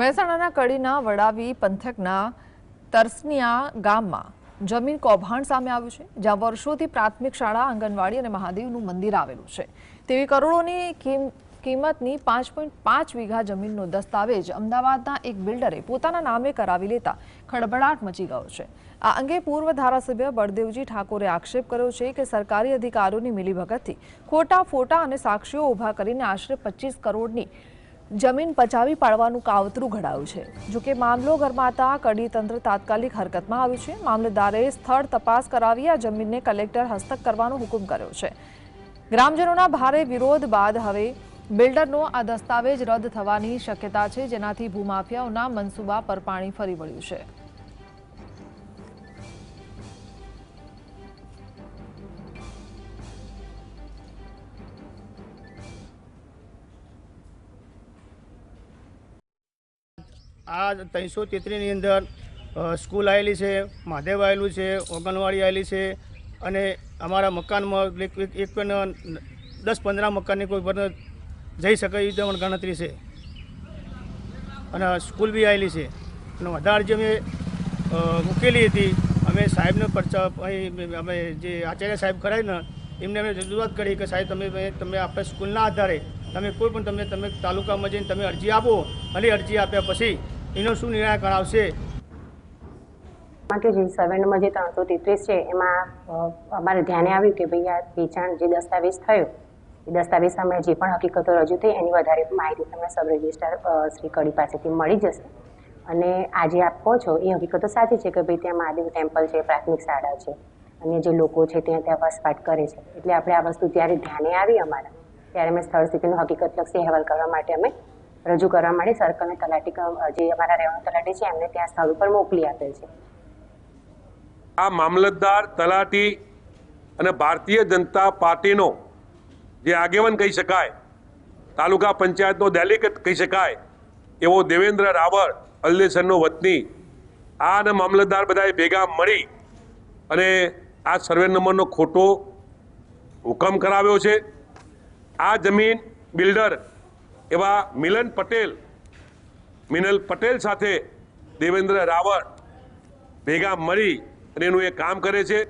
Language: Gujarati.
મહેસાણાના કડીના વડાવી પંથકના તરસનિયા ગામમાં જમીન કૌભાંડ સામે આવ્યું છે, જ્યાં વર્ષોથી પ્રાથમિક શાળા, આંગણવાડી અને મહાદેવનું મંદિર આવેલું છે. તેવી કરોડોની કિંમતની 5.5 વીઘા જમીનનો દસ્તાવેજ અમદાવાદના એક બિલ્ડરે પોતાના નામે કરાવી લેતા ખળભળાટ મચી ગયો છે. આ અંગે પૂર્વ ધારાસભ્ય બળદેવજી ઠાકોરે આક્ષેપ કર્યો છે કે સરકારી અધિકારીઓની મિલીભગતથી ખોટા ફોટા અને સાક્ષીઓ ઊભા કરીને આશરે 25 કરોડની જમીન પચાવી પાડવાનું કાવતરું ઘડાયું છે. જોકે મામલો ગરમાતા કડી તંત્ર તાત્કાલિક હરકતમાં આવ્યું છે. મામલતદારે સ્થળ તપાસ કરાવી આ જમીનને કલેક્ટર હસ્તક કરવાનો હુકમ કર્યો છે. ગ્રામજનોના ભારે વિરોધ બાદ હવે બિલ્ડરનો આ દસ્તાવેજ રદ થવાની શક્યતા છે, જેનાથી ભૂમાફિયાઓના મનસૂબા પર પાણી ફરી વળ્યું છે. આ 333 ની અંદર સ્કૂલ આવેલી છે, મહાદેવ આવેલું છે, આંગણવાડી આવેલી છે અને અમારા મકાનમાં એક પણ 10-15 મકાનની કોઈ પણ જઈ શકે એ પણ ગણતરી છે અને સ્કૂલ બી આવેલી છે. અને વધારે જે અમે મૂકેલી હતી, અમે સાહેબને પરચા અમે જે આચાર્ય સાહેબ કરાવીને એમને અમે રજૂઆત કરી કે સાહેબ તમે આપણે સ્કૂલના આધારે તમે કોઈ પણ તમે તાલુકામાં જઈને તમે અરજી આપો અને અરજી આપ્યા પછી એનો શું નિરાકરણ આવશે. કે જે સર્વે નંબર જે 333 છે એમાં અમારે ધ્યાને આવ્યું કે ભાઈ આ વેચાણ જે દસ્તાવેજ થયો એ દસ્તાવેજ સામે જે પણ હકીકતો રજૂ થઈ એની વધારે માહિતી તમને સબ રજિસ્ટ્રાર શ્રી કડી પાસેથી મળી જશે. અને આજે આપ કહો છો એ હકીકતો સાચી છે કે ભાઈ ત્યાં મહાદેવ ટેમ્પલ છે, પ્રાથમિક શાળા છે અને જે લોકો છે ત્યાં વસવાટ કરે છે. એટલે આપણે આ વસ્તુ ત્યારે ધ્યાને આવી અમારા ત્યારે અમે સ્થળ સ્થિતિનો હકીકતલક્ષી અહેવાલ કરવા માટે અમે રજૂ કરવા માટે સર્કલ અને તલાટી જે અમારા રેવન્યુ તલાટી છે એમને ત્યાં સ્થળ ઉપર મોકલી આપેલ છે. આ મામલતદાર, તલાટી અને ભારતીય જનતા પાર્ટીનો જે આગેવાન કહી શકાય, તાલુકા પંચાયતનો ડેલિગેટ કહી શકાય એવો દેવેન્દ્ર રાવળ, અલ્લેસરનો વતની, આ અને મામલતદાર બધાએ ભેગા મળી અને આ સર્વે નંબરનો ખોટો હુકમ કરાવ્યો છે. આ જમીન બિલ્ડર એવા મિનલ પટેલ સાથે દેવેન્દ્ર રાવળ ભેગા મળી અને એનું એ કામ કરે છે.